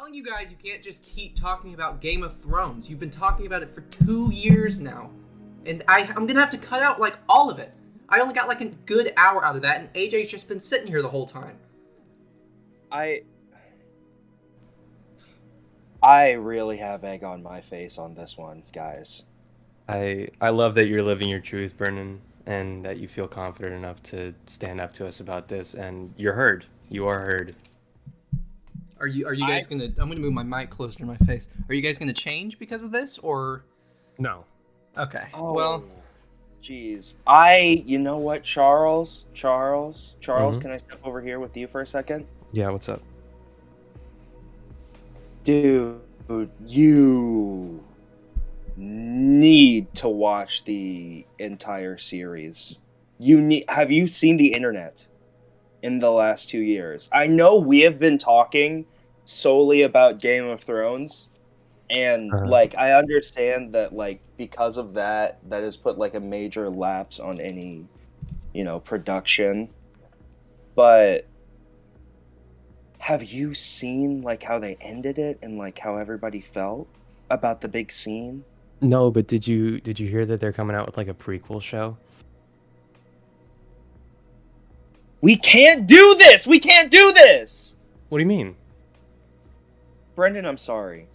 telling you guys you can't just keep talking about Game of Thrones. You've been talking about it for 2 years now. And I'm gonna have to cut out, like, all of it. I only got, like, a good hour out of that, and AJ's just been sitting here the whole time. I really have egg on my face on this one, guys. I love that you're living your truth, Brennan, and that you feel confident enough to stand up to us about this, and you're heard. You are heard. Are you guys gonna... I'm gonna move my mic closer to my face. Are you guys gonna change because of this, or... No. Okay, Oh, well... Jeez. You know what, Charles? Mhm. Can I step over here with you for a second? Yeah, what's up? Dude, you need to watch the entire series. Have you seen the internet in the last 2 years? I know we have been talking solely about Game of Thrones, and like I understand that, like, because of that has put like a major lapse on any, production. But have you seen like how they ended it and like how everybody felt about the big scene? No, but did you hear that they're coming out with like a prequel show? We can't do this! We can't do this! What do you mean? Brendan, I'm sorry.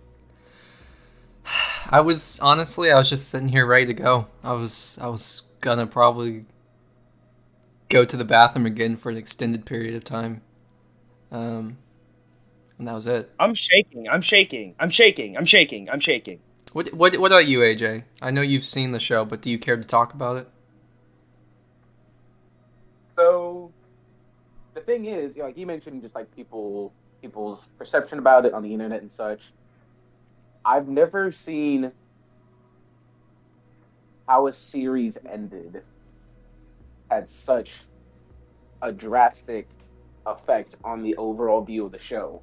I was just sitting here ready to go. I was gonna probably go to the bathroom again for an extended period of time. And that was it. I'm shaking. What about you, AJ? I know you've seen the show, but do you care to talk about it? So the thing is, like you mentioned, just like people's perception about it on the internet and such. I've never seen how a series ended had such a drastic effect on the overall view of the show.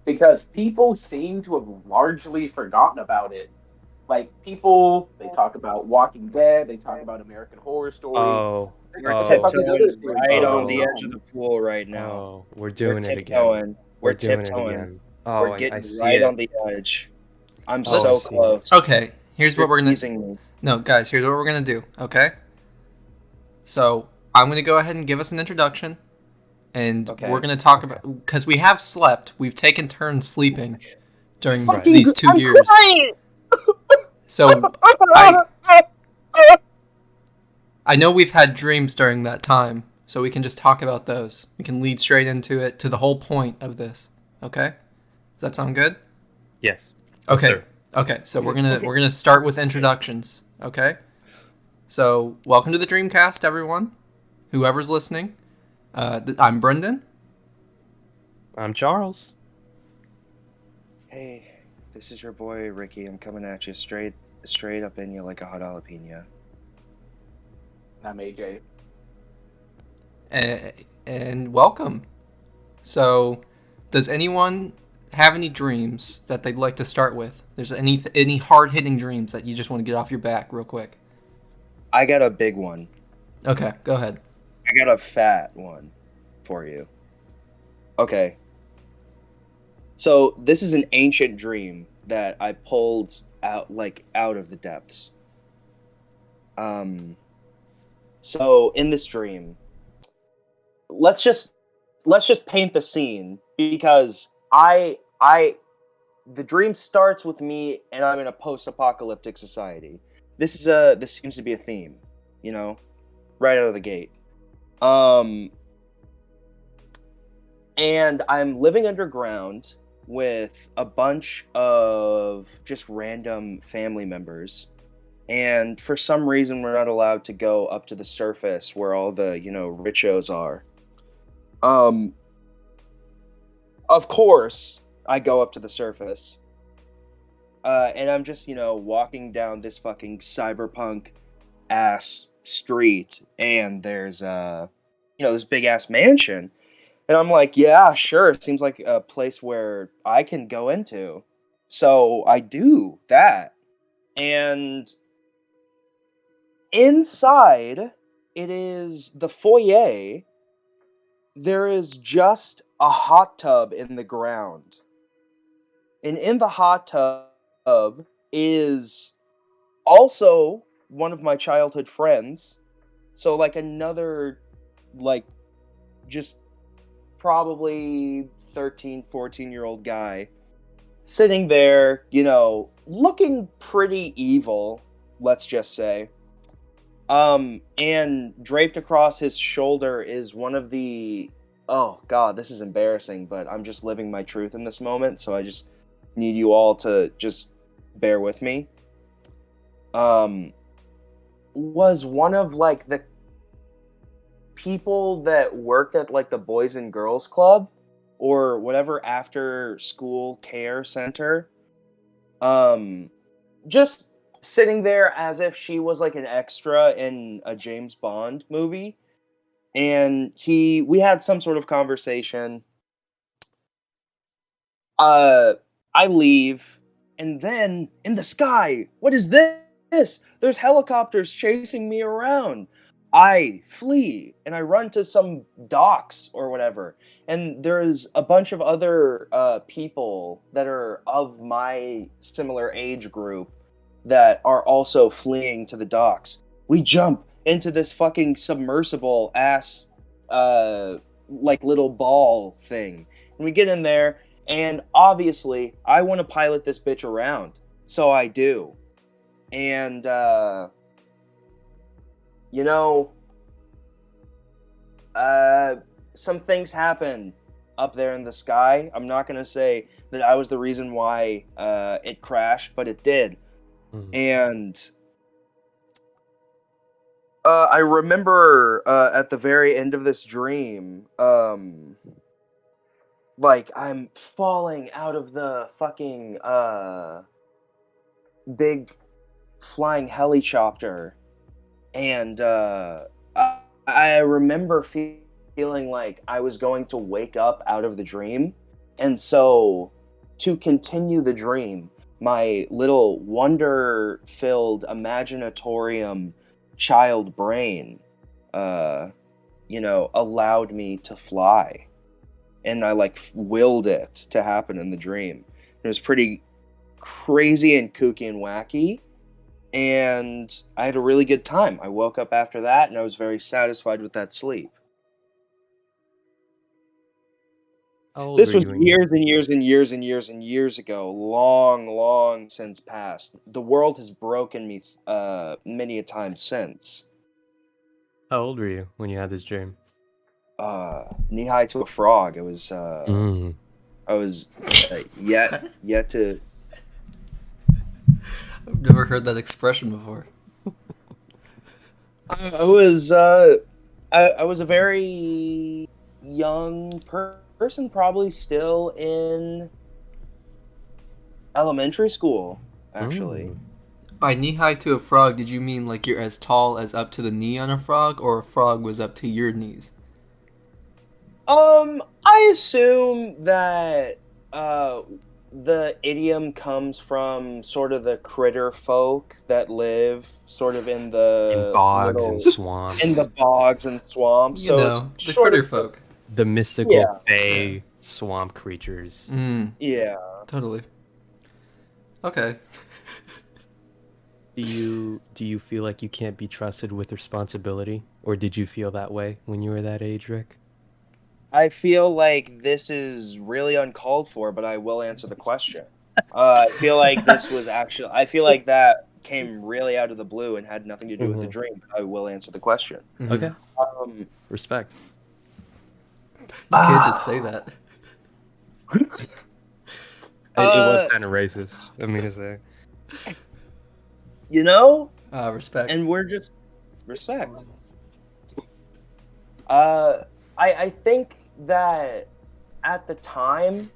Because people seem to have largely forgotten about it. Like, they talk about Walking Dead, they talk about American Horror Story. We're Tiptoeing tiptoeing right on the edge of the pool right now. Oh, we're doing it tiptoeing. again. We're doing tiptoeing. it again. Oh, We're getting I see right it. on the edge. I'm Oh, so I see it. close. Okay, here's what we're gonna... Teasing me. No, guys, here's what we're gonna do, okay? So, I'm gonna go ahead and give us an introduction, and Okay. we're gonna talk about... Because we have slept, we've taken turns sleeping during Right. these 2 I'm years. crying! So, I know we've had dreams during that time, so we can just talk about those. We can lead straight into it, to the whole point of this. Okay? Does that sound good? Yes. Okay. Yes, sir. Okay, so we're gonna start with introductions. Okay? So, welcome to the DreamCast, everyone. Whoever's listening. I'm Brendan. I'm Charles. Hey, this is your boy Ricky. I'm coming at you straight up in you like a hot jalapeno. I'm AJ. And welcome. So, does anyone have any dreams that they'd like to start with? There's any hard-hitting dreams that you just want to get off your back real quick? I got a big one. Okay, go ahead. I got a fat one for you. Okay. So this is an ancient dream that I pulled out of the depths. So in this dream, let's just paint the scene, because the dream starts with me and I'm in a post-apocalyptic society. This seems to be a theme, right out of the gate. And I'm living underground with a bunch of just random family members. And for some reason, we're not allowed to go up to the surface where all the, richos are. Of course, I go up to the surface. And I'm just, walking down this fucking cyberpunk ass street. And there's, this big ass mansion. And I'm like, yeah, sure. It seems like a place where I can go into. So I do that. And inside, it is the foyer. There is just a hot tub in the ground. And in the hot tub is also one of my childhood friends. So, like, another, like, just probably 13, 14-year-old guy sitting there, looking pretty evil, let's just say. And draped across his shoulder is one of the... Oh, God, this is embarrassing, but I'm just living my truth in this moment, so I just need you all to just bear with me. Was one of, like, the people that worked at, like, the Boys and Girls Club or whatever after school care center. Just sitting there as if she was, like, an extra in a James Bond movie. And we had some sort of conversation. I leave, and then in the sky, what is this? There's helicopters chasing me around. I flee, and I run to some docks or whatever. And there's a bunch of other people that are of my similar age group that are also fleeing to the docks. We jump into this fucking submersible ass, like, little ball thing. And we get in there, and obviously, I want to pilot this bitch around. So I do. And, some things happen up there in the sky. I'm not going to say that I was the reason why it crashed, but it did. Mm-hmm. And I remember at the very end of this dream, like, I'm falling out of the fucking big flying helicopter, and I remember feeling like I was going to wake up out of the dream, and so to continue the dream, my little wonder-filled imaginatorium child brain, allowed me to fly. And I, like, willed it to happen in the dream. It was pretty crazy and kooky and wacky. And I had a really good time. I woke up after that, and I was very satisfied with that sleep. This was years and years and years and years and years ago. Long, long since past. The world has broken me many a time since. How old were you when you had this dream? Knee-high to a frog. It was, I was yet to... I've never heard that expression before. I was a very young person, probably still in elementary school, actually. By knee-high to a frog, did you mean like you're as tall as up to the knee on a frog, or a frog was up to your knees? I assume that the idiom comes from sort of the critter folk that live sort of in bogs and swamps. In the bogs and swamps. The critter folk. The mystical fey swamp creatures. Yeah. Totally. Okay. Do you feel like you can't be trusted with responsibility? Or did you feel that way when you were that age, Rick? I feel like this is really uncalled for, but I will answer the question. I feel like I feel like that came really out of the blue and had nothing to do with the dream, but I will answer the question. Okay. Respect. You can't just say that. It was kind of racist, I mean to say. Respect. And we're just... Respect. I think that at the time,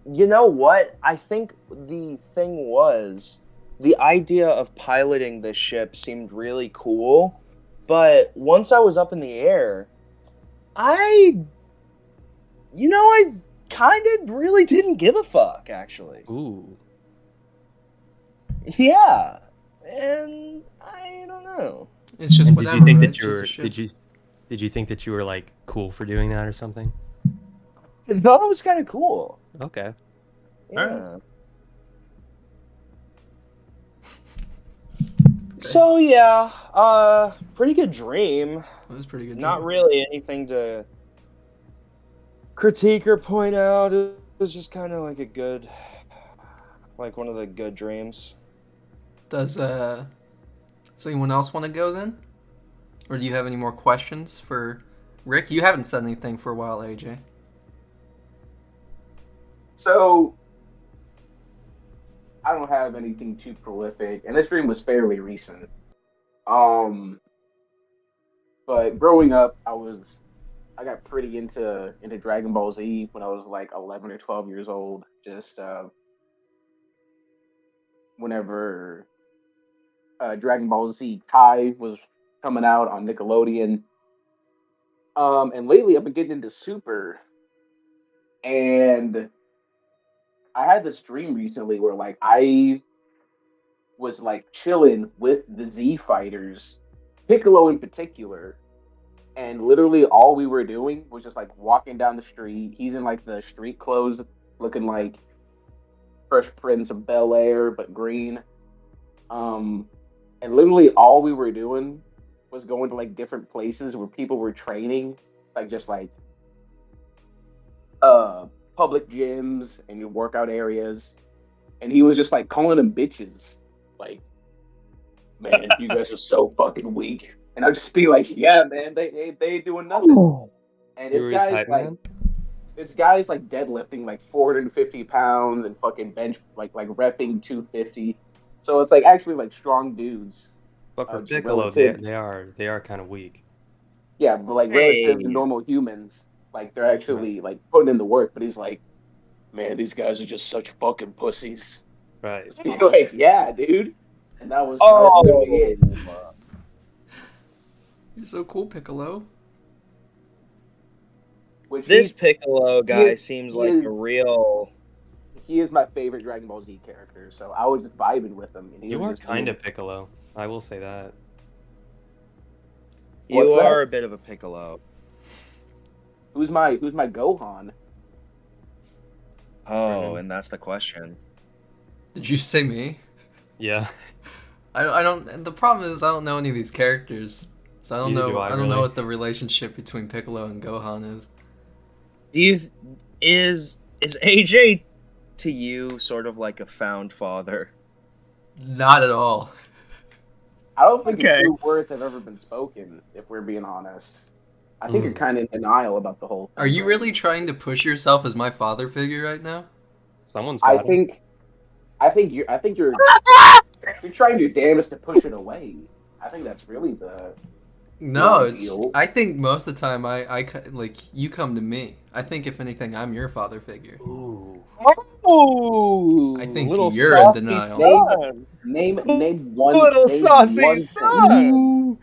you know what? I think the thing was, the idea of piloting this ship seemed really cool, but once I was up in the air, I kind of really didn't give a fuck, actually. Ooh. Yeah. And I don't know. It's just and whatever. Did you think right? that you were? Did you think that you were like cool for doing that or something? I thought it was kind of cool. Okay. Yeah. So yeah, pretty good dream. It was a pretty good. Not Dream. really anything to critique or point out. It was just kind of like like one of the good dreams. Does anyone else want to go then, or do you have any more questions for Rick? You haven't said anything for a while, AJ. So, I don't have anything too prolific, and this dream was fairly recent. But growing up, I got pretty into Dragon Ball Z when I was like 11 or 12 years old. Just whenever Dragon Ball Z Kai was coming out on Nickelodeon. And lately I've been getting into Super, and I had this dream recently where like I was like chilling with the Z fighters, Piccolo in particular, and literally all we were doing was just like walking down the street. He's in like the street clothes, looking like Fresh Prince of Bel Air but green. And literally all we were doing was going to like different places where people were training, like just like public gyms and your workout areas. And he was just like calling them bitches. Like, man, you guys are so fucking weak. And I'd just be like, yeah, man, they ain't doing nothing. And You were his hype man? it's guys like deadlifting like 450 pounds and fucking bench like repping 250. So it's like actually like strong dudes. But for just Piccolo, relative- they are kind of weak. Yeah, but like Hey. relative to normal humans, like they're actually like putting in the work. But he's like, man, these guys are just such fucking pussies. Right. Like, yeah, dude. And that was Oh, literally it. You're so cool, Piccolo. Which this Piccolo guy is- seems he like is- a real. he is my favorite Dragon Ball Z character. So I was just vibing with him. And he You was are just kind of Piccolo. I will say that. You What's that? are a bit of a Piccolo. Who's my Gohan? Oh, and that's the question. Did you say me? Yeah. I don't. The problem is I don't know any of these characters, so I don't Neither know. do I, I don't know really. what the relationship between Piccolo and Gohan is. Is AJ to you sort of like a found father? Not at all. I don't think Okay. a few words have ever been spoken, if we're being honest. I think you're kind of in denial about the whole thing. Are you right? really trying to push yourself as my father figure right now? Someone's I got him. think you're trying your damnedest to push it away. I think that's really the No, Big it's, deal. I think most of the time like you come to me. I think if anything, I'm your father figure. Ooh. Oh, I think little you're in saucy denial. son. name one Little name saucy one thing. son. Ooh.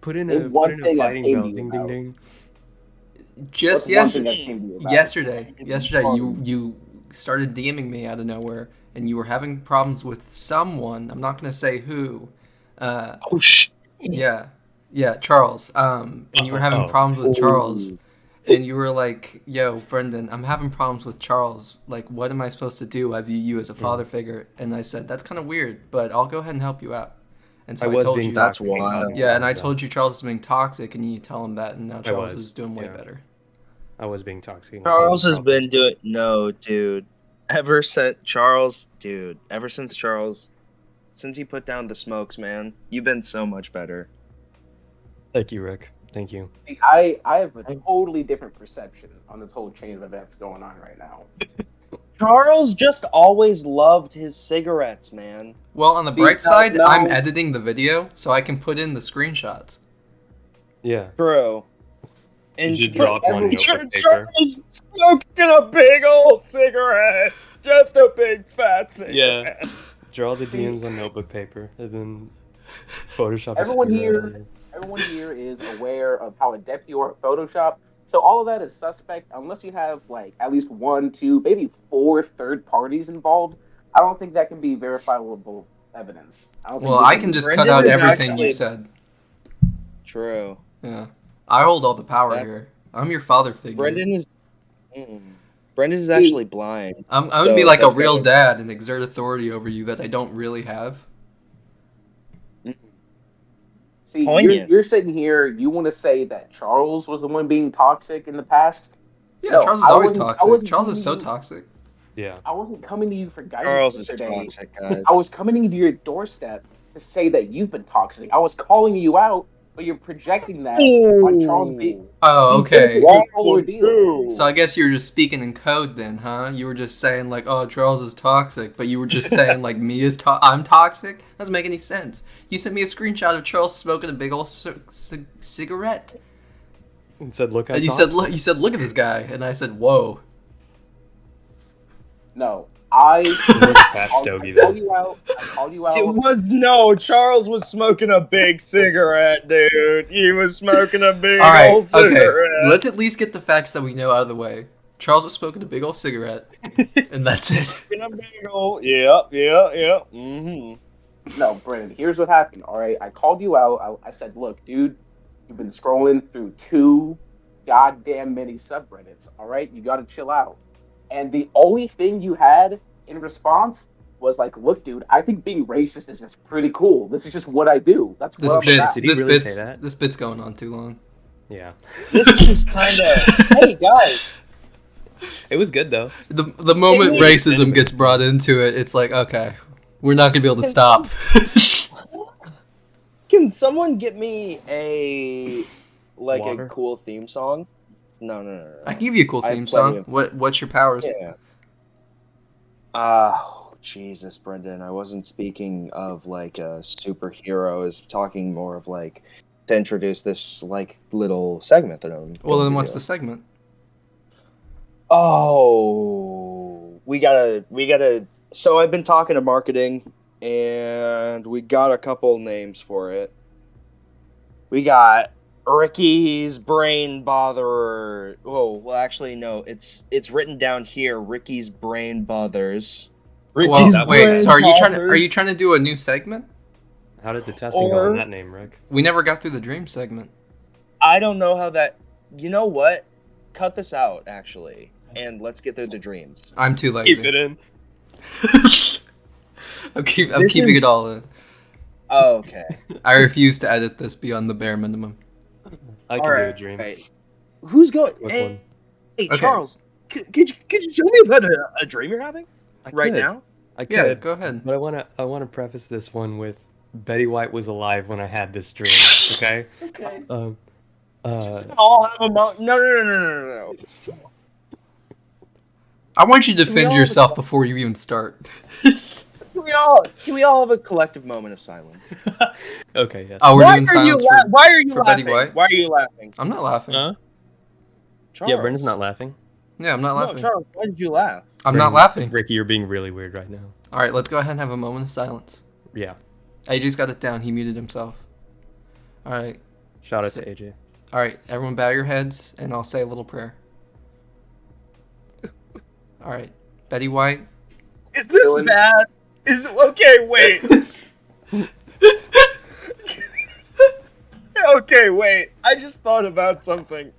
Put in Name a one put in thing a I fighting came bell. to you Ding ding about. ding. Just What's one thing yesterday, that came to you about? yesterday, you started DMing me out of nowhere, and you were having problems with someone. I'm not gonna say who. Oh shit. Yeah, Charles. And you were having problems with Charles, and you were like, "Yo, Brendan, I'm having problems with Charles. Like, what am I supposed to do? I view you as a father figure." And I said, "That's kind of weird, but I'll go ahead and help you out." And so I, was told being you, That's toxic. wild. yeah, and I told you Charles is being toxic, and you tell him that, and now Charles was, is doing way yeah. better. I was being toxic. Charles has been doing dude. Ever since Charles, since he put down the smokes, man, you've been so much better. Thank you, Rick. Thank you. See, I have a totally different perception on this whole chain of events going on right now. Charles just always loved his cigarettes, man. Well, on the See, bright side, no. I'm editing the video, so I can put in the screenshots. Yeah. True. And You should drop one notebook paper. Charles smoking a big old cigarette. Just a big fat cigarette. Yeah. Draw the DMs on notebook paper and then Photoshop. a Everyone cigarette here- on it. Everyone here is aware of how adept you are at Photoshop, so all of that is suspect unless you have like at least 1, 2, maybe 4 third parties involved. I don't think that can be verifiable evidence. I don't think Well, this I is- can just Brendan cut out is everything actually- you said. True. Yeah, I hold all the power That's- here. I'm your father figure. Brendan Brendan is actually blind. I'm gonna So be like a that's real gonna- dad and exert authority over you that I don't really have. See, Poignant. you're sitting here. You want to say that Charles was the one being toxic in the past? Yeah, No, Charles is I always wasn't- I toxic. wasn't Charles is coming so to you- toxic. Yeah. I wasn't coming to you for guidance Charles is yesterday. toxic, guys. I was coming to your doorstep to say that you've been toxic. I was calling you out, but you're projecting that on Charles being. Oh, He's okay. innocent in this whole ordeal. So I guess you were just speaking in code then, huh? You were just saying like, "Oh, Charles is toxic," but you were just saying like, "Me is I'm toxic." Doesn't make any sense. You sent me a screenshot of Charles smoking a big old cigarette, And said, "Look, and you said, "Look at this guy," and I said, "Whoa." No, I Fat Stogie call then. you out. I call you out. It was Charles was smoking a big cigarette, dude. He was smoking a big All right, old okay. cigarette. Let's at least get the facts that we know out of the way. Charles was smoking a big old cigarette, and that's it. Smoking a big old, yeah. Mm-hmm. No, Brandon, here's what happened. All right, I called you out. I said, look, dude, you've been scrolling through too goddamn many subreddits. All right, you got to chill out. And the only thing you had in response was like, look, dude, I think being racist is just pretty cool. This is just what I do. That's This what I'm about. Did he really say that? This bit's going on too long. Yeah. This is kind of, hey guys, It was good though. The moment we- racism gets brought into it, it's like, okay, we're not gonna be able to stop. can someone get me a Water? a cool theme song? No. I can give you a cool I have theme plenty song. of- What's your powers? Yeah. Oh, Jesus, Brendan. I wasn't speaking of like a superhero. I was talking more of like to introduce this like little segment that I'm. Well, going then to what's do. the segment? Oh, we gotta. So I've been talking to marketing, and we got a couple names for it. We got Ricky's Brain Botherer. Oh, well, actually, no. It's written down here. Ricky's Brain Bothers. Well, that wait. was- So are you trying to do a new segment? How did the testing go Or- on that name, Rick? We never got through the dream segment. I don't know how that. You know what? Cut this out, actually, and let's get through the dreams. I'm too Keep lazy. it in. I'm keeping This it is- all in. Oh, okay. I refuse to edit this beyond the bare minimum. I can do a dream. Right. Who's going? Quick Hey, one. hey Okay. Charles, could you tell me about a dream you're having I right could. now? I Yeah, could. go ahead. But I wanna preface this one with Betty White was alive when I had this dream. Okay. Okay. All have a No. I want you to Can we defend all- yourself before you even start. Can we all have a collective moment of silence? Okay. Yes. Oh, we're Why doing are silence you for... Why are you for Betty laughing? White? Why are you laughing? I'm not laughing. Huh? Charles. Yeah, Brendan's not laughing. Yeah, I'm not No, laughing. Charles, why did you laugh? I'm not Brendan- laughing. Ricky, you're being really weird right now. All right, let's go ahead and have a moment of silence. Yeah. AJ's got it down. He muted himself. All right. Shout out So- to AJ. All right, everyone bow your heads, and I'll say a little prayer. All right. Betty White. Is this Dylan? bad? Is okay? Wait. Okay, wait. I just thought about something.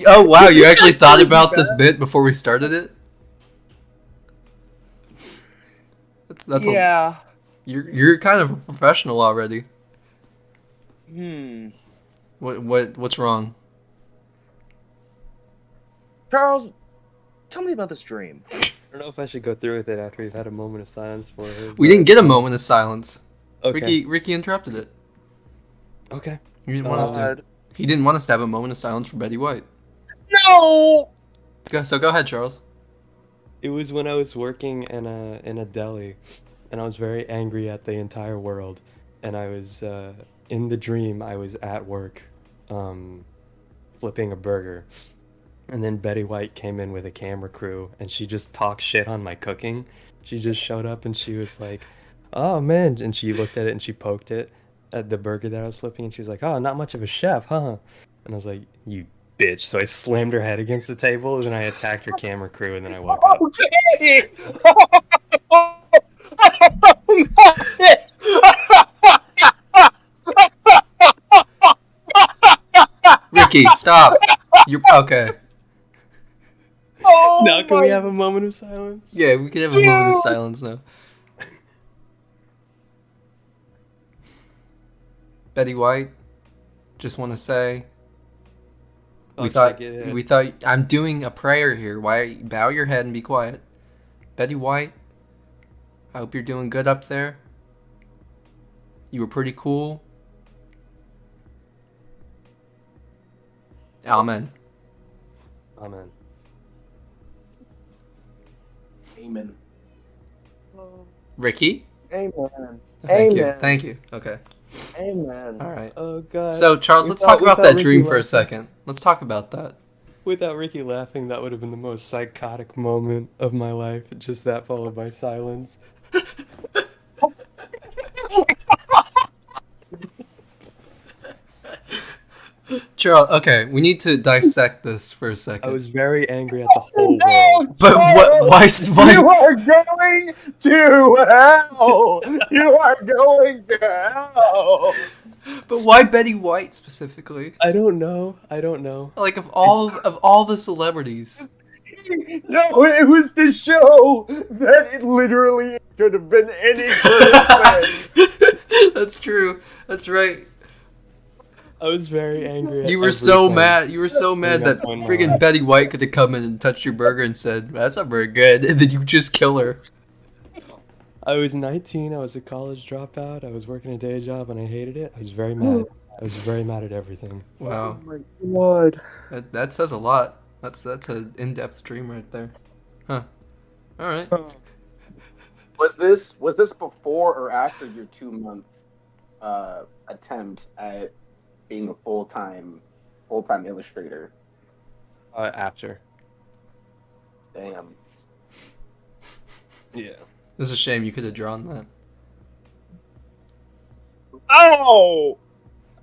Oh, wow, you actually thought about this bit before we started it? That's yeah. you're kind of a professional already. What's wrong? Charles, tell me about this dream. I don't know if I should go through with it after we've had a moment of silence for her. We didn't get a moment of silence. Okay. Ricky interrupted it. Okay. He didn't want us to. He didn't want us to have a moment of silence for Betty White. No. So go ahead, Charles. It was when I was working in a deli, and I was very angry at the entire world. And I was in the dream. I was at work, flipping a burger, and then Betty White came in with a camera crew, and she just talked shit on my cooking. She just showed up and she was like, "Oh man," and she looked at it and she poked it at the burger that I was flipping, and she was like, "Oh, not much of a chef, huh?" And I was like, "You bitch!" So I slammed her head against the table, and then I attacked her camera crew, and then I woke up. Okay. Ricky, stop. You're okay. Oh Now can we my have a moment of silence? Yeah, we can have a moment of Dude! silence now. Betty White, just want to say, we Okay, thought get it. we thought I'm doing a prayer here. Why bow your head and be quiet. Betty White, I hope you're doing good up there. You were pretty cool. Amen. Amen. Amen. Ricky? Amen. Thank you. Amen. Thank you. Okay. Amen. All right. Oh god. So, Charles, let's talk about that dream for a second. Let's talk about that. Without Ricky laughing, that would have been the most psychotic moment of my life. Just that followed by silence. Charles, okay, we need to dissect this for a I second. was very angry at the whole No, world. But why? You are going to hell. You are going to hell. But why Betty White specifically? I don't know. I don't know. Like of all the celebrities. No, it was to show that it literally could have been any person. That's true. That's right. I was very angry at You were so everything. mad. You were so mad that point in my friggin' life. Betty White could have come in and touched your burger and said, "That's not very good," and then you just kill her. I was 19. I was a college dropout. I was working a day job and I hated it. I was very mad. I was very mad at everything. Wow, Oh my god. that says a lot. That's an in-depth dream right there. Huh. All right. Was this before or after your 2-month attempt at being a full-time illustrator? After. Damn. Yeah. It's a shame you could have drawn that. Oh!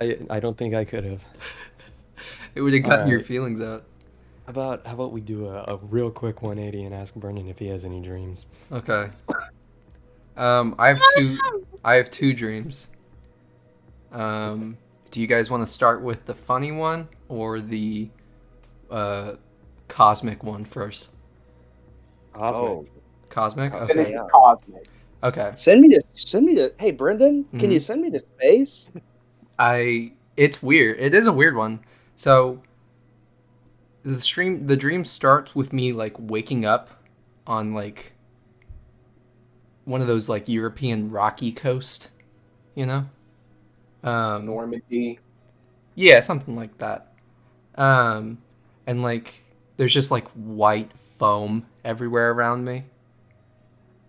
I don't think I could have. It would have gotten your Alright. feelings out. How about we do a real quick 180 and ask Brendan if he has any dreams? Okay. I have two dreams. Do you guys want to start with the funny one or the cosmic one first? Oh. Cosmic? Okay. Finish Okay. with cosmic. Okay. Send me to hey Brendan, can you send me to space? It's weird. It is a weird one. So the dream starts with me like waking up on like one of those like European rocky coast, you know? Normandy. Yeah, something like that. And like there's just like white foam everywhere around me.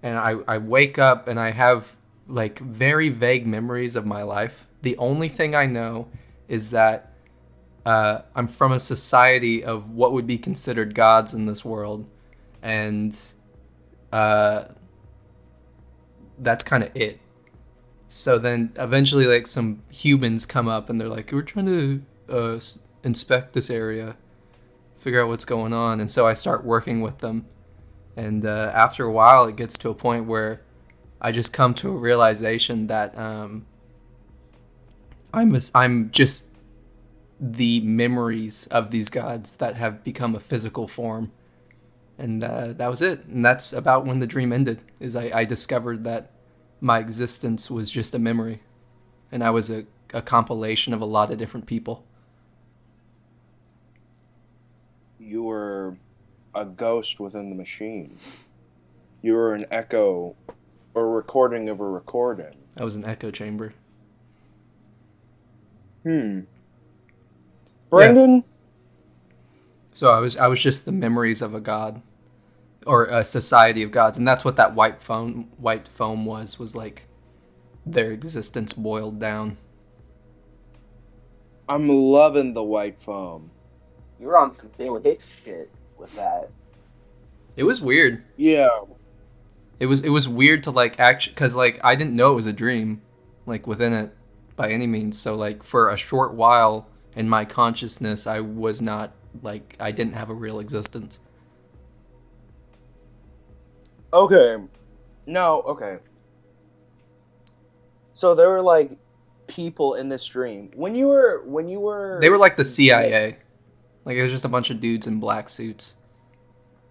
And I wake up and I have like very vague memories of my life. The only thing I know is that I'm from a society of what would be considered gods in this world. And that's kind of it. So then eventually like some humans come up and they're like, we're trying to inspect this area, figure out what's going on. And so I start working with them. And after a while, it gets to a point where I just come to a realization that I'm just the memories of these gods that have become a physical form. And that was it. And that's about when the dream ended, is I discovered that my existence was just a memory. And I was a compilation of a lot of different people. You were a ghost within the machine. You were an echo or recording of a recording. I was an echo chamber. Brendan? So I was just the memories of a god. Or a society of gods. And that's what that white foam was like their existence boiled down. I'm loving the white foam. You were on some Bill Hicks shit with that. It was weird. Yeah. It was weird to like actually, cause like I didn't know it was a dream, like within it, by any means. So like for a short while in my consciousness, I was not like I didn't have a real existence. Okay. No, okay. So there were like people in this dream. When you were They were like the CIA. Like it was just a bunch of dudes in black suits.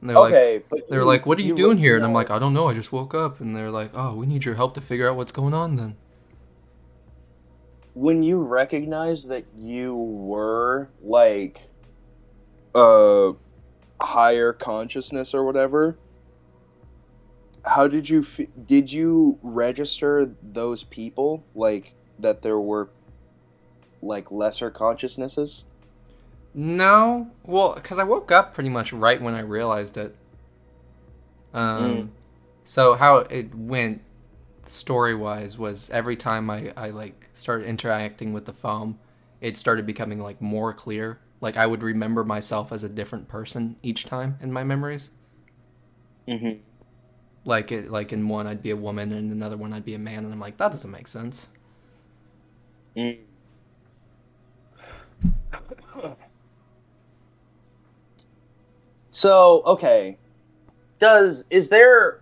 And they're Okay, but they're like, "What are you doing here?" And I'm recognize- like, "I don't know. I just woke up." And they're like, "Oh, we need your help to figure out what's going on then." when you recognize that you were like a higher consciousness or whatever, how did you did you register those people like that there were like lesser consciousnesses? No, well, because I woke up pretty much right when I realized it. So how it went story wise was every time I like started interacting with the foam, it started becoming like more clear. Like I would remember myself as a different person each time in my memories. Mm-hmm. Like in one I'd be a woman and in another one I'd be a man, and I'm like, that doesn't make sense. Mm. So, okay. Is there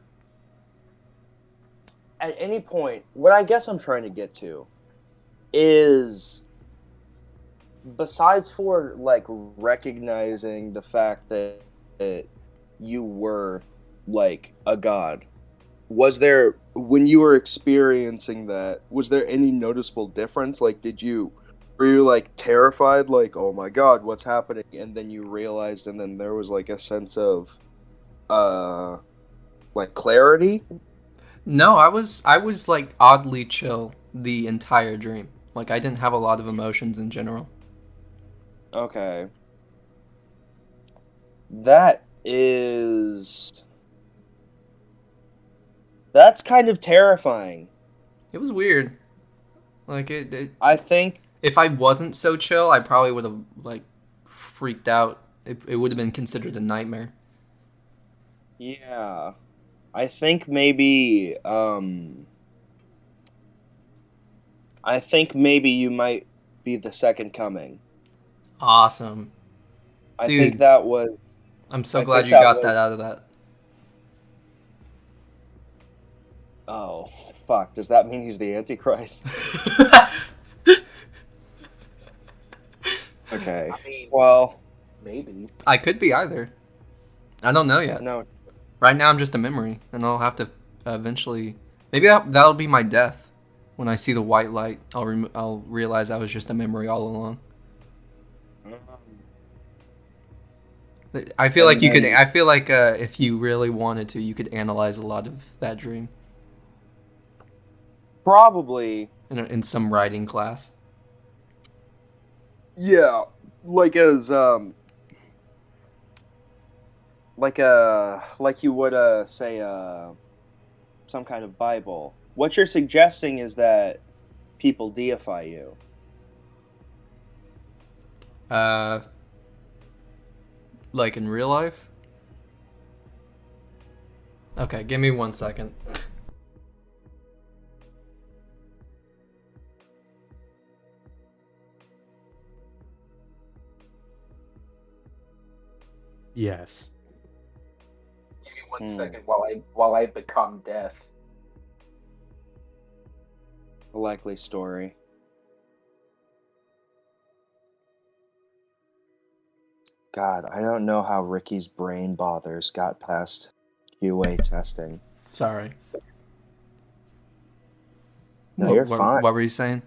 at any point what I guess I'm trying to get to is besides for like recognizing the fact that you were like a god, was there when you were experiencing that, was there any noticeable difference? Like were you like terrified, like, oh my god, what's happening? And then you realized and then there was like a sense of like clarity? No, I was like oddly chill the entire dream. Like I didn't have a lot of emotions in general. Okay. That is that's kind of terrifying. It was weird. Like I think if I wasn't so chill, I probably would have like freaked out. It would have been considered a nightmare. yeah. I think maybe you might be the second coming. Awesome. I Dude. think that was I'm so I glad think you that got was- that out of that. Oh, fuck. Does that mean he's the Antichrist? Okay. I mean, Well, maybe. I could be either. I don't know yet. no. Right now I'm just a memory, and I'll have to eventually. Maybe that'll be my death. When I see the white light, I'll realize I was just a memory all along. I feel like you could. I feel like if you really wanted to, you could analyze a lot of that dream Probably. in some writing class. Yeah, like as like you would say some kind of Bible. What you're suggesting is that people deify you. Like in real life. Okay, give me 1 second. Yes. Give me 1 second while I become death. A likely story. God, I don't know how Ricky's brain bothers got past QA testing. Sorry. No, you're fine. What were you saying?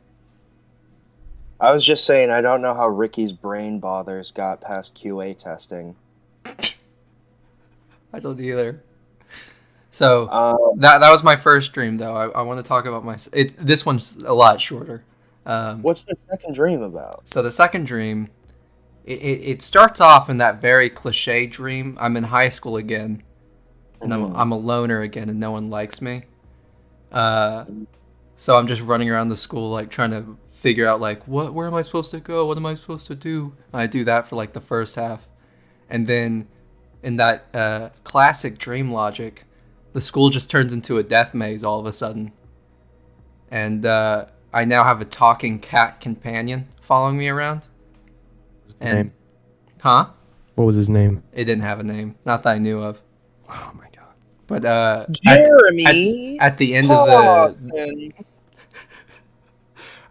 I was just saying I don't know how Ricky's brain bothers got past QA testing. I don't either. So that was my first dream, though. I want to talk about this one's a lot shorter. What's the second dream about? So the second dream, it starts off in that very cliche dream. I'm in high school again, and I'm a loner again, and no one likes me. So I'm just running around the school, like trying to figure out, like, where am I supposed to go? What am I supposed to do? I do that for like the first half, and then in that classic dream logic, the school just turns into a death maze all of a sudden, and I now have a talking cat companion following me around. And Name? Huh? What was his name? It didn't have a name, not that I knew of. Oh my god. But Jeremy at the end of the Pawson.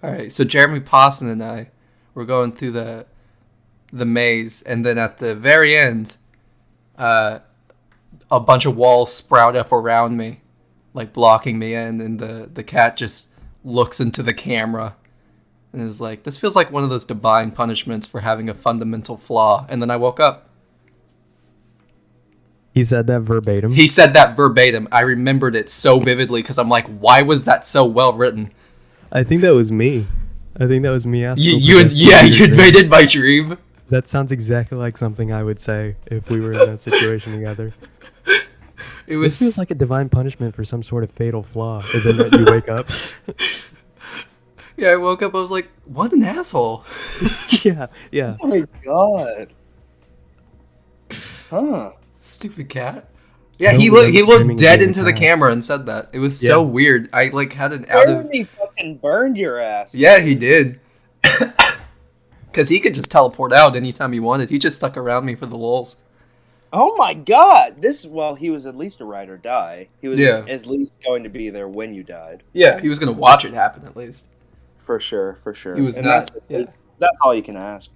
all right, so Jeremy Pawson and I were going through the maze, and then at the very end, a bunch of walls sprout up around me, like blocking me in, and the cat just looks into the camera and is like, this feels like one of those divine punishments for having a fundamental flaw. And then I woke up. He said that verbatim. He said that verbatim. I remembered it so vividly because I'm like, why was that so well written? I think that was me. Asking. You invaded my dream. That sounds exactly like something I would say if we were in that situation together. It was This feels like a divine punishment for some sort of fatal flaw. And then that you wake up. Yeah, I woke up, I was like, what an asshole. Yeah. Oh my god. Huh. Stupid cat. Yeah, No, he but I'm looked screaming dead at into the the cat. camera and said that. It was so Yeah. weird. I like had an out of... Jeremy fucking burned your ass. Yeah, he did. Because he could just teleport out anytime he wanted. He just stuck around me for the lulz. Oh my god. He was at least a ride or die. He was Yeah. at least going to be there when you died. Yeah, he was going to watch it happen at least. For sure. He was And not... Yeah. That's all you can ask.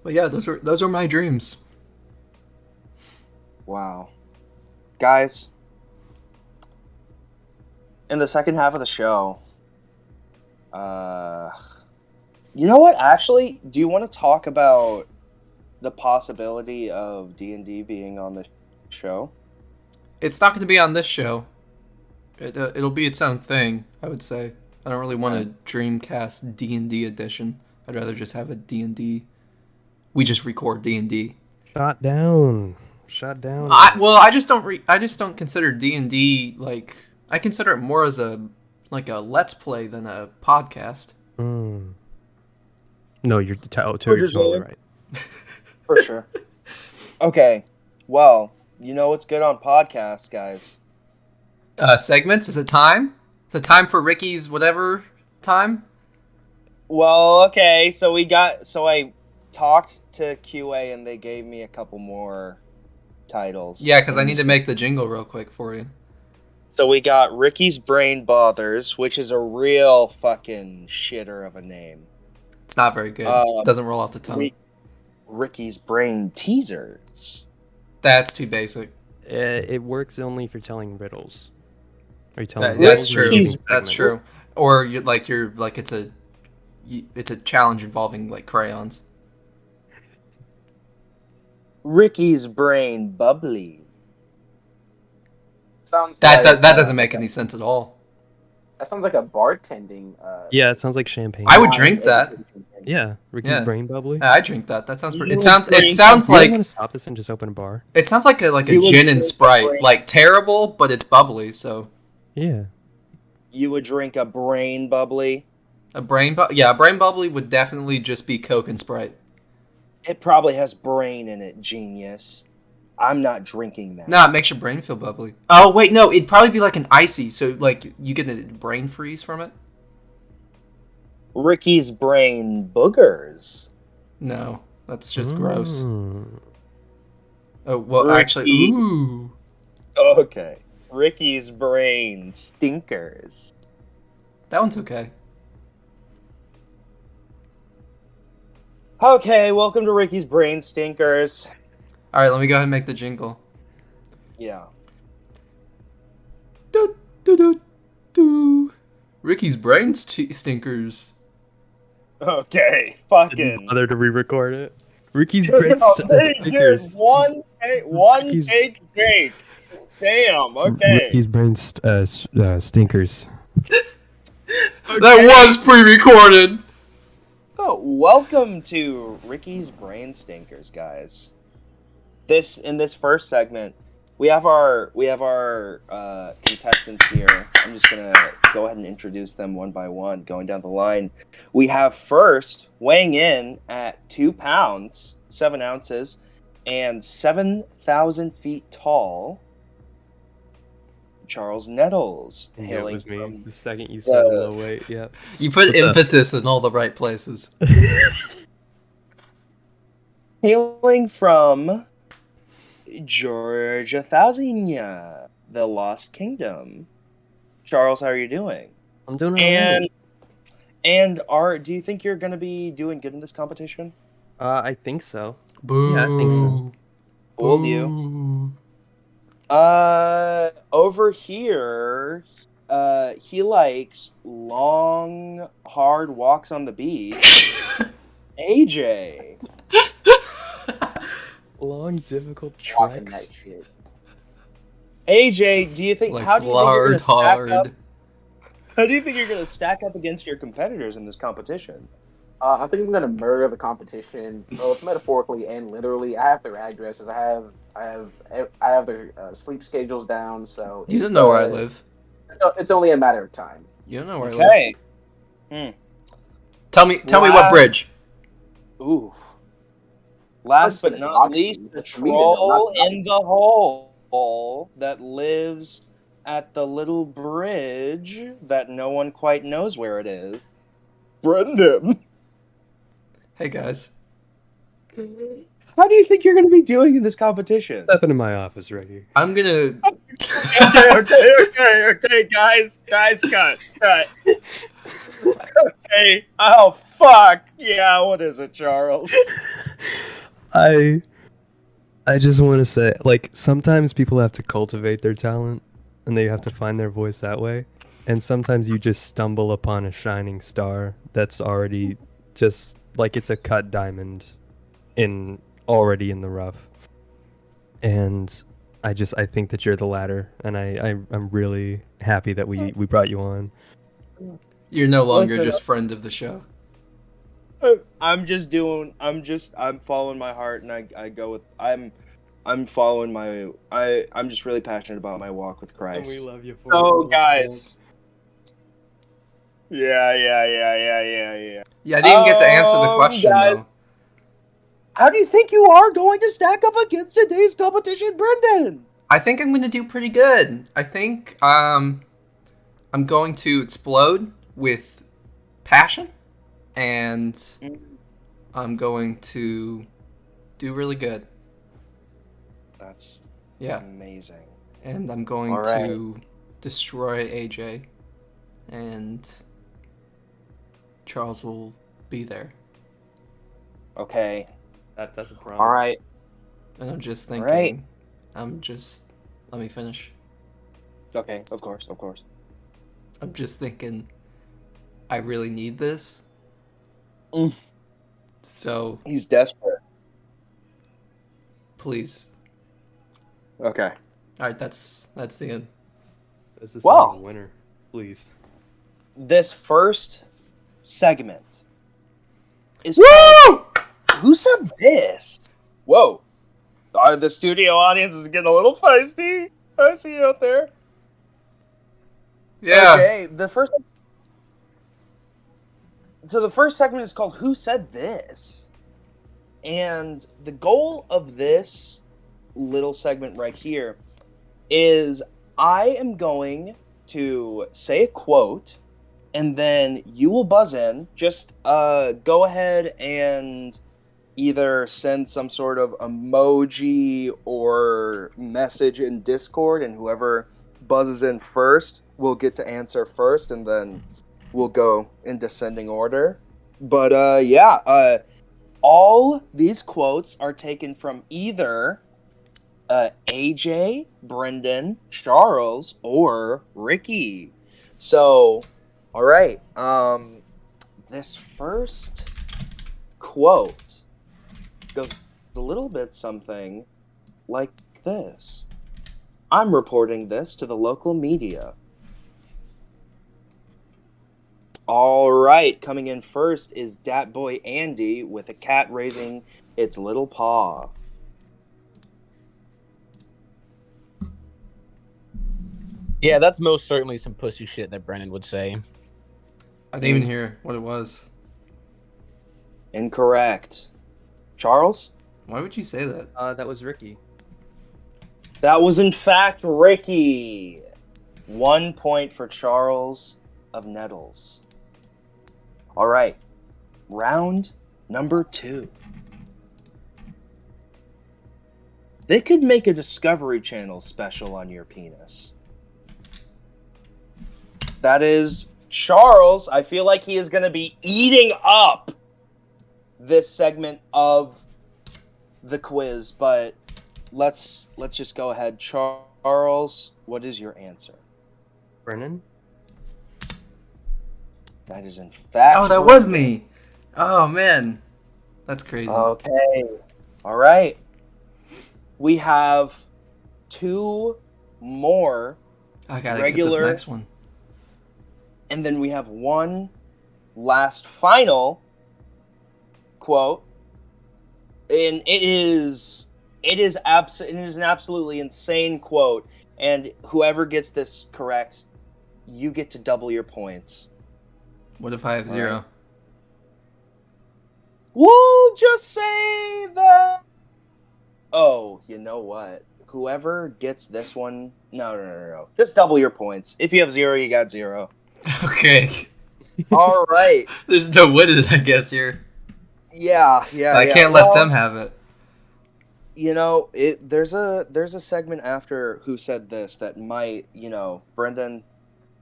But yeah, those are my dreams. Wow. Guys, in the second half of the show, you know what? Actually, do you want to talk about the possibility of D&D being on the show? It's not going to be on this show. It'll be its own thing, I would say. I don't really want a DreamCast D&D edition. I'd rather just have a D&D. We just record D&D. Shot down. I just don't consider D&D like, I consider it more as a let's play than a podcast. No, you're totally right. For sure. Okay. Well, you know what's good on podcasts, guys? Segments? Is it time? Is it time for Ricky's whatever time? Well, okay. So I talked to QA and they gave me a couple more titles. Yeah, because I need to make the jingle real quick for you. So we got Ricky's Brain Bothers, which is a real fucking shitter of a name. It's not very good. Doesn't roll off the tongue. Ricky's Brain Teasers. That's too basic. It works only for telling riddles. Are you telling That's riddles or true. giving That's segments? true. Or it's a challenge involving like crayons. Ricky's Brain Bubbly. Sounds That like, doesn't make any sense at all. That sounds like a bartending. Yeah, it sounds like champagne. I would drink that. Yeah, Ricky's Yeah. Brain Bubbly. I drink that. That sounds pretty. You It sounds would You like want to stop this and just open a bar? it sounds like a You would gin and drink Sprite. Brain- Like terrible, but it's bubbly. So Yeah. You would drink a Brain Bubbly. a brain bubbly would definitely just be Coke and Sprite. It probably has brain in it, genius. I'm not drinking that. Nah, it makes your brain feel bubbly. Oh wait, no, it'd probably be like an icy. So like you get a brain freeze from it. Ricky's Brain Boogers. No, that's just gross. Mm. Oh well, Ricky. actually, ooh. Okay. Ricky's Brain Stinkers. That one's okay. Okay, welcome to Ricky's Brain Stinkers. All right, let me go ahead and make the jingle. Yeah. Do do do do. Ricky's brain stinkers. Okay, Didn't fucking. bother to re-record it. Ricky's Dude, Brain Stickers. One Ricky's- take. Damn. Okay. Ricky's Brain Stinkers. That was pre-recorded. Oh, welcome to Ricky's Brain Stinkers, guys. In this first segment, we have our contestants here. I'm just gonna go ahead and introduce them one by one, going down the line. We have first weighing in at 2 pounds 7 ounces and 7,000 feet tall, Charles Nettles, Yeah, it hailing was me. from The second you said low weight, yep. You put What's up? emphasis in all the right places. hailing from Georgia, the Lost Kingdom. Charles, how are you doing? I'm doing alright. Do you think you're gonna be doing good in this competition? I think so. Boo. Yeah, I think so. Fooled you. Boo. Over here, he likes long, hard walks on the beach. AJ. Long, difficult Walking that treks. shit. AJ, do you think? Like How do you think you're gonna lard stack up? hard. How do you think you're gonna stack up against your competitors in this competition? I think I'm gonna murder the competition, both metaphorically and literally. I have their addresses. I have their sleep schedules down. So You don't it's, know where I live. It's only a matter of time. You don't know where I live. Okay. Tell me what bridge. Ooh. Last but Listen, not Roxy, least, the it's for me to know, troll not in the hole that lives at the little bridge that no one quite knows where it is. Brendan. Hey guys. How do you think you're going to be doing in this competition? Step into my office right here. I'm gonna. Okay, guys, cut. Okay, oh, fuck. Yeah, what is it, Charles? I just want to say, like, sometimes people have to cultivate their talent, and they have to find their voice that way. And sometimes you just stumble upon a shining star that's already just like it's a cut diamond already in the rough. And I think that you're the latter, and I'm really happy that we brought you on. You're no longer Listen, just friend of the show. I'm following my heart, and I go with, I'm following my, I'm just really passionate about my walk with Christ. And we love you for So, it. guys. Yeah. Yeah, I didn't even get to answer the question guys. though. How do you think you are going to stack up against today's competition, Brendan? I think I'm gonna do pretty good. I think I'm going to explode with passion, and I'm going to do really good. That's Yeah, amazing. and I'm going All right. to destroy AJ, and Charles will be there. Okay. That's a promise. All right. And I'm just thinking, Right. let me finish. Okay. Of course. I'm just thinking, I really need this. Mm. So He's desperate. please. Okay. All right, that's the end. This is Well. a winner, please. This first segment is Woo! Who Said This? Whoa. The studio audience is getting a little feisty. I see you out there. Yeah. Okay, the first segment is called Who Said This? And the goal of this little segment right here is I am going to say a quote, and then you will buzz in. Just go ahead and either send some sort of emoji or message in Discord, and whoever buzzes in first will get to answer first, and then we'll go in descending order. But all these quotes are taken from either AJ, Brendan, Charles, or Ricky. So, all right. This first quote goes a little bit something like this. I'm reporting this to the local media. All right, coming in first is Dat Boy Andy with a cat raising its little paw. Yeah, that's most certainly some pussy shit that Brennan would say. I didn't even hear what it was. Incorrect. Charles? Why would you say that? That was Ricky. That was in fact Ricky. 1 point for Charles of Nettles. All right, round number 2. They could make a Discovery Channel special on your penis. That is Charles. I feel like he is going to be eating up this segment of the quiz, but let's just go ahead. Charles, what is your answer? Brennan? That is in fact. Oh, that was me. Oh man, that's crazy. Okay. All right. We have 2 more, I gotta regular- get this next one. and then we have one last final quote, and it is an absolutely insane quote, and whoever gets this correct, you get to double your points. What if I have 0? Alright. We'll just say that. Oh, you know what? Whoever gets this one, no. Just double your points. If you have 0, you got 0. Okay. All right. There's no winning, I guess here. Yeah. I can't let them have it. You know, there's a segment after Who Said This that might, Brendan,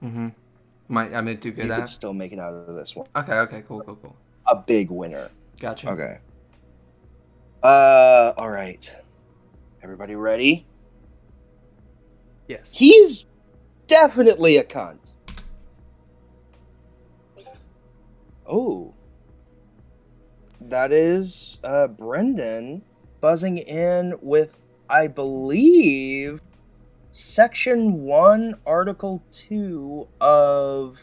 Mm-hmm. I may do you good could at. still make it out of this one. Okay, cool. A big winner. Gotcha. Okay. All right. Everybody ready? Yes. He's definitely a cunt. Oh. That is Brendan buzzing in with, I believe, Section 1, Article 2 of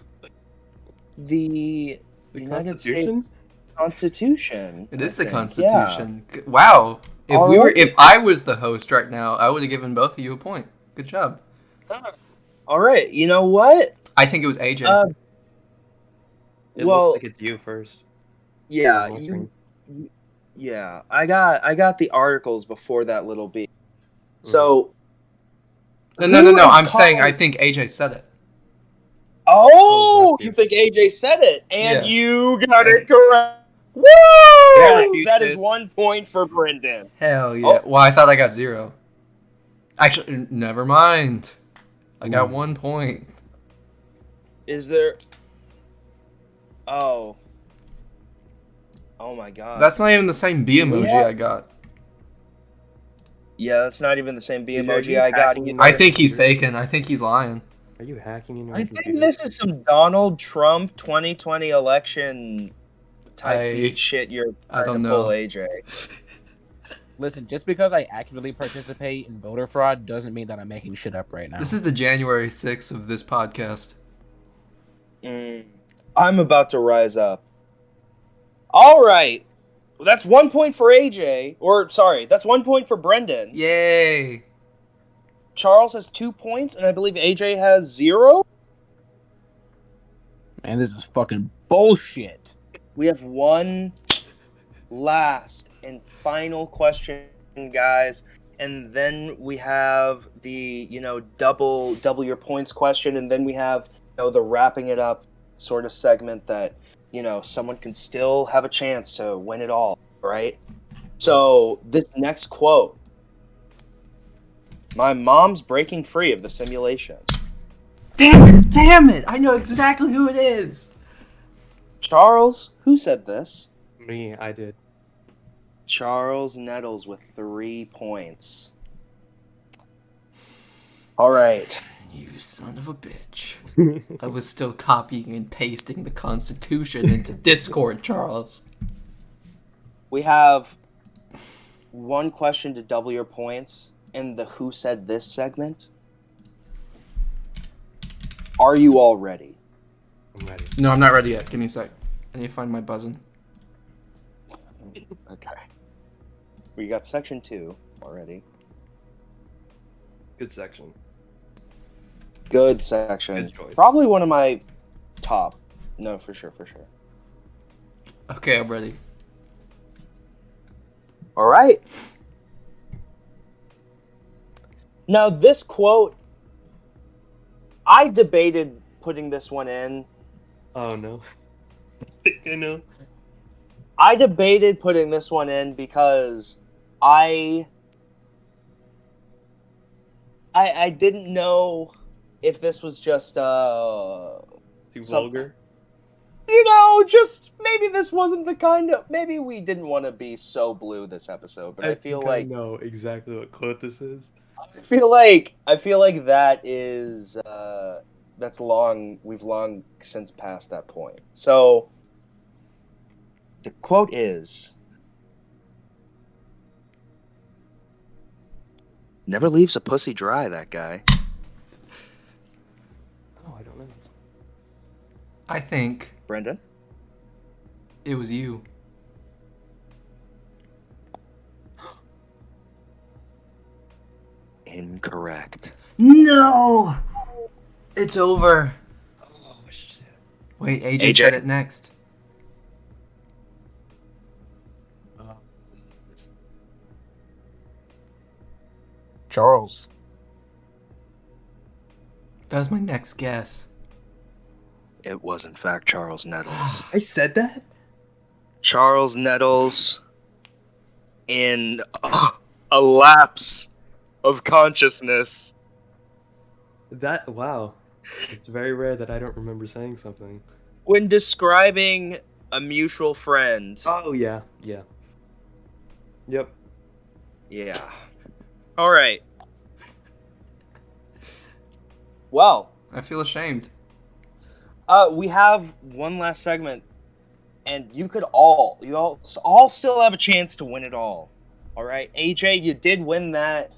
the United Constitution? States Constitution. It is I the think. Constitution. Wow. If I was the host right now, I would have given both of you a point. Good job. Yeah. All right. You know what? I think it was AJ. It Well- looks like it's you first. Yeah, On my screen. yeah. I got the articles before that little beat. So. No. who is I'm saying I calling- think AJ said it. Oh, got you you. think AJ said it, and Yeah. you got it correct. Woo! Yeah, That is Fuchs. 1 point for Brendan. Hell yeah. Oh. Well, I thought I got 0. Actually, never mind. I got 1 point. Is there? Oh. Oh my God. That's not even the same B emoji Yeah. I got. Yeah, that's not even the same B Dude, are emoji you I got hacking either. I think he's faking. I think he's lying. Are you hacking in your I computer? think this is some Donald Trump 2020 election type beat shit you're I trying don't to pull, know. AJ. Listen, just because I actively participate in voter fraud doesn't mean that I'm making shit up right now. This is the January 6th of this podcast. I'm about to rise up. All right. Well, that's 1 point for AJ. Or, sorry, that's 1 point for Brendan. Yay! Charles has 2 points, and I believe AJ has 0. Man, this is fucking bullshit. We have one last and final question, guys. And then we have the, double your points question. And then we have, the wrapping it up sort of segment that, someone can still have a chance to win it all, right? So this next quote. My mom's breaking free of the simulation. Damn it! I know exactly who it is! Charles, who said this? Me, I did. Charles Nettles with 3 points. All right. You son of a bitch. I was still copying and pasting the Constitution into Discord, Charles. We have one question to double your points in the Who Said This segment. Are you all ready? I'm ready. No, I'm not ready yet. Give me a sec. I need to find my buzzing. Okay. We got section 2 already. Good section. Good section. Good choice. Probably one of my top. No, for sure. Okay, I'm ready. All right. Now, this quote, I debated putting this one in. Oh no. I think I know. I debated putting this one in because I didn't know if this was just Too Some- vulgar. just maybe this wasn't the kind of, maybe we didn't want to be so blue this episode, but I feel like I know exactly what quote this is. I feel like that is we've long since passed that point. So the quote is, never leaves a pussy dry, that guy. Oh, I don't know. I think Brendan? it was you. Incorrect. No! It's over. Oh shit. Wait, AJ AJ. said it next. Charles. That was my next guess. It was in fact Charles Nettles. I said that? Charles Nettles, in a lapse of consciousness, Wow. It's very rare that I don't remember saying something. when describing a mutual friend. Oh yeah. Yep. Yeah. All right. Well, I feel ashamed. we have one last segment, and you all still have a chance to win it all. All right, AJ, you did win that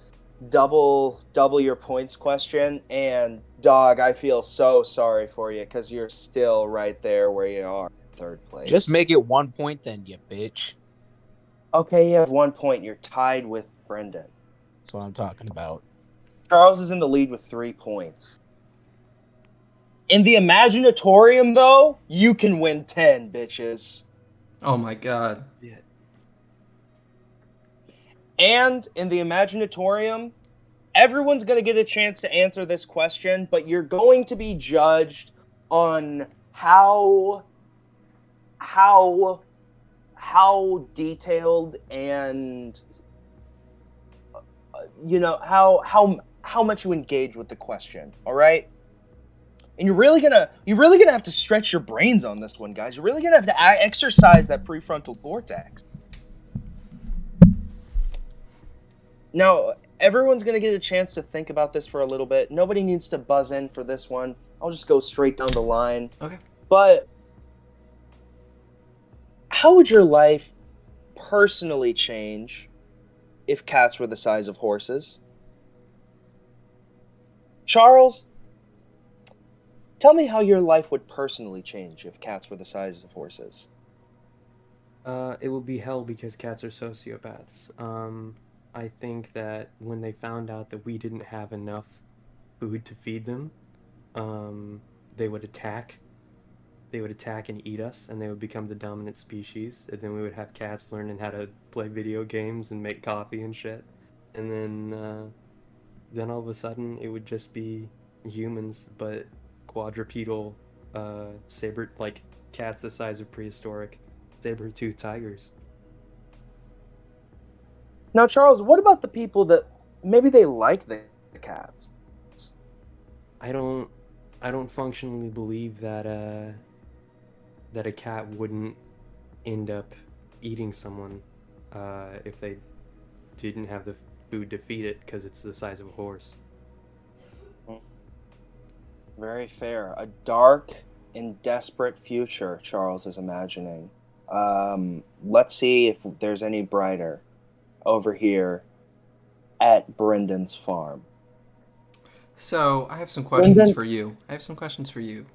double your points question, and dog, I feel so sorry for you because you're still right there where you are, third place. Just make it 1 point then, you bitch. Okay, you have 1 point. You're tied with Brendan. That's what I'm talking about. Charles is in the lead with 3 points. In the Imaginatorium, though, you can win 10, bitches. Oh my god. Yeah. And in the Imaginatorium, everyone's going to get a chance to answer this question, but you're going to be judged on how detailed and how much you engage with the question, all right? And you're really gonna have to stretch your brains on this one, guys. You're really gonna have to exercise that prefrontal cortex. Now, everyone's gonna get a chance to think about this for a little bit. Nobody needs to buzz in for this one. I'll just go straight down the line. Okay. But how would your life personally change if cats were the size of horses? Charles, tell me how your life would personally change if cats were the size of horses. It would be hell because cats are sociopaths. I think that when they found out that we didn't have enough food to feed them, they would attack. They would attack and eat us, and they would become the dominant species. And then we would have cats learning how to play video games and make coffee and shit. And then all of a sudden, it would just be humans, but quadrupedal, saber, like cats the size of prehistoric saber-toothed tigers. Now, Charles, what about the people that maybe they like the cats? I don't functionally believe that that a cat wouldn't end up eating someone if they didn't have the food to feed it because it's the size of a horse. Very fair. A dark and desperate future Charles is imagining. Let's see if there's any brighter over here at Brendan's farm. So, I have some questions Brendan? for you.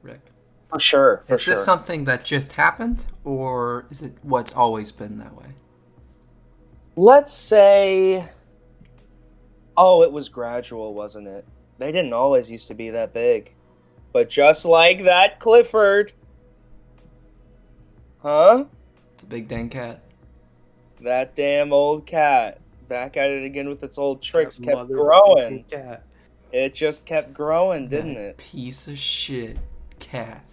Rick. For sure. Is this something that just happened, or is it what's always been that way? Let's say... Oh, it was gradual, wasn't it? They didn't always used to be that big. But just like that Clifford... Huh? It's a big dang cat. That damn old cat. Back at it again with its old tricks. That Kept motherfucking growing. cat. It just kept growing, didn't That it? piece of shit cat.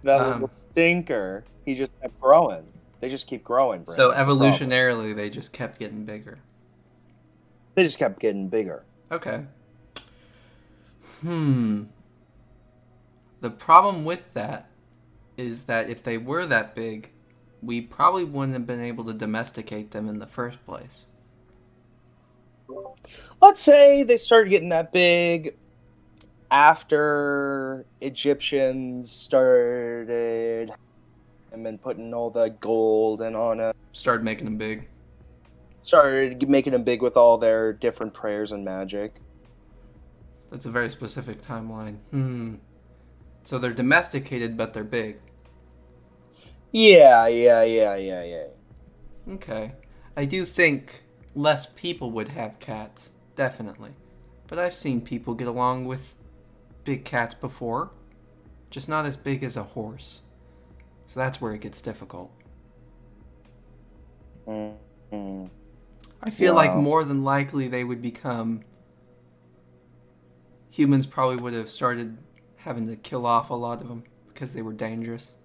That little stinker. He just kept growing. They just keep growing, Brandon. So evolutionarily, they just kept getting bigger. They just kept getting bigger. Okay. The problem with that is that if they were that big, we probably wouldn't have been able to domesticate them in the first place. Let's say they started getting that big after Egyptians started and then putting all the gold and on it. Started making them big. Started making them big with all their different prayers and magic. That's a very specific timeline. So they're domesticated, but they're big. Yeah. Okay. I do think less people would have cats, definitely. But I've seen people get along with big cats before, just not as big as a horse. So that's where it gets difficult. Mm-hmm. I feel like Wow. more than likely they would become... Humans probably would have started having to kill off a lot of them because they were dangerous.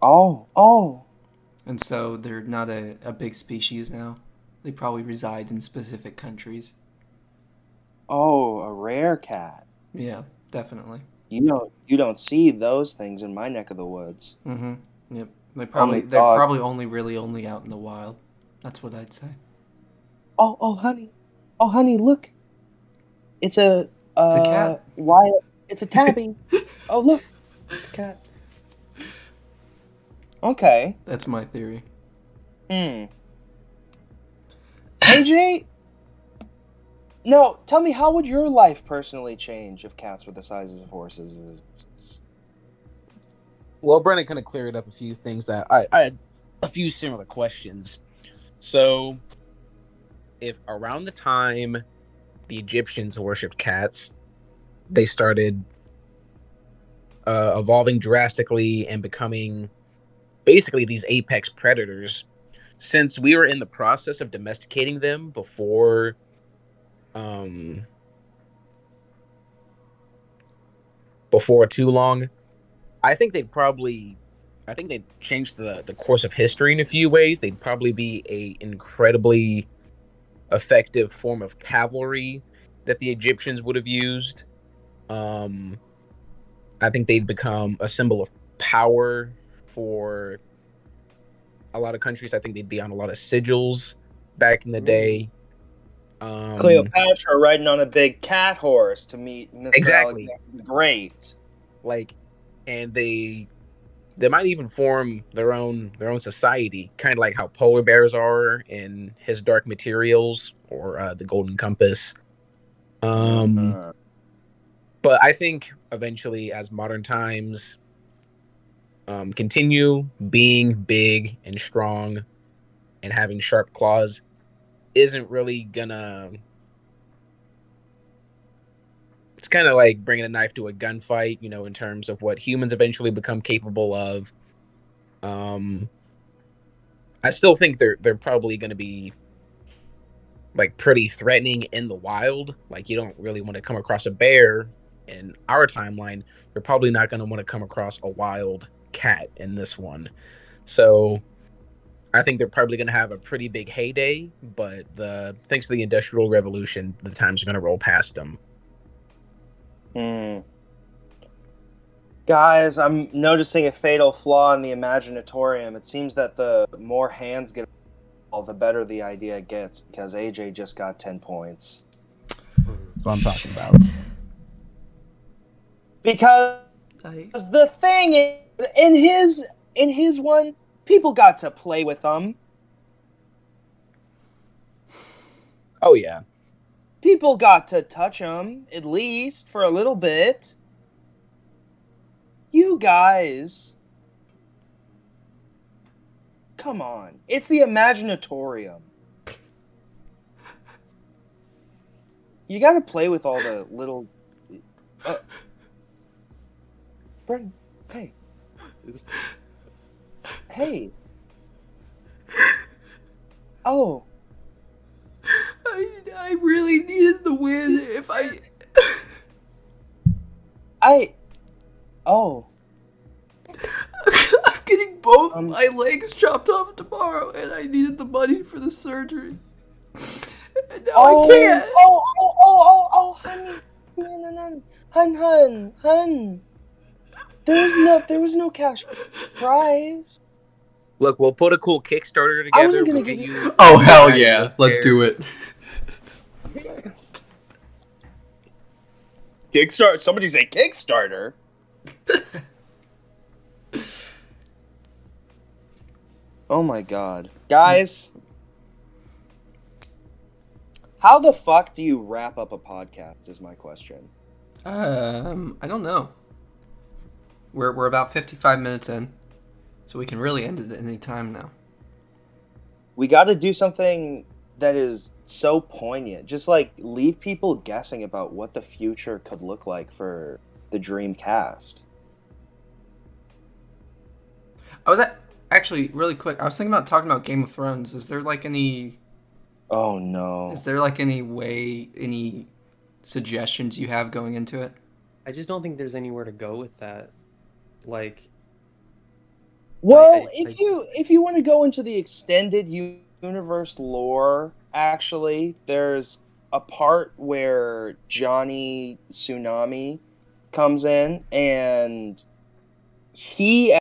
Oh. And so they're not a big species now. They probably reside in specific countries. Oh, a rare cat. Yeah, definitely. You don't see those things in my neck of the woods. Mm-hmm. Yep. They're my probably God. only out in the wild. That's what I'd say. Oh, honey, look. It's a It's a cat. why? It's a tabby. Oh, look. It's a cat. Okay. That's my theory. AJ? No, tell me, how would your life personally change if cats were the sizes of horses? Well, Brennan kind of cleared up a few things that I had a few similar questions. So, if around the time the Egyptians worshipped cats, they started evolving drastically and becoming basically these apex predators. Since we were in the process of domesticating them before too long, I think they'd change the course of history in a few ways. They'd probably be a incredibly effective form of cavalry that the Egyptians would have used. I think they'd become a symbol of power for a lot of countries. I think they'd be on a lot of sigils back in the day. Cleopatra riding on a big cat horse to meet Mr. Exactly. Alexander the Great. And they might even form their own society, kind of like how polar bears are in His Dark Materials or the Golden Compass. But I think eventually, as modern times continue, being big and strong and having sharp claws isn't really gonna. It's kind of like bringing a knife to a gunfight, in terms of what humans eventually become capable of. I still think they're probably going to be pretty threatening in the wild. You don't really want to come across a bear in our timeline. You're probably not going to want to come across a wild cat in this one. So I think they're probably going to have a pretty big heyday, but thanks to the Industrial Revolution, the times are going to roll past them. Guys, I'm noticing a fatal flaw in the Imaginatorium. It seems that the more hands get involved, the better the idea gets, because AJ just got 10 points. That's what I'm talking about. Because the thing is, in his one, people got to play with them. Oh, yeah. People got to touch them, at least, for a little bit. You guys. Come on. It's the Imaginatorium. You gotta play with all the little... Brendan, hey. Hey. Oh. I really needed the win. If I... Oh. I'm getting both my legs chopped off tomorrow, and I needed the money for the surgery. And now I can't. Oh, honey. Hun. There was no cash prize. Look, we'll put a cool Kickstarter I wasn't together. gonna We'll give get you- you. Oh hell Maddie yeah! up Let's there. do it. Kickstarter. Somebody say Kickstarter. Oh my god, guys! How the fuck do you wrap up a podcast? Is my question. I don't know. We're about 55 minutes in, so we can really end it at any time now. We got to do something that is so poignant. Just like leave people guessing about what the future could look like for the DreamCast. I was actually really quick. I was thinking about talking about Game of Thrones. Is there like any? Oh no. Is there like any suggestions you have going into it? I just don't think there's anywhere to go with that. Like, Well, I- if you want to go into the extended universe lore, actually, there's a part where Johnny Tsunami comes in and he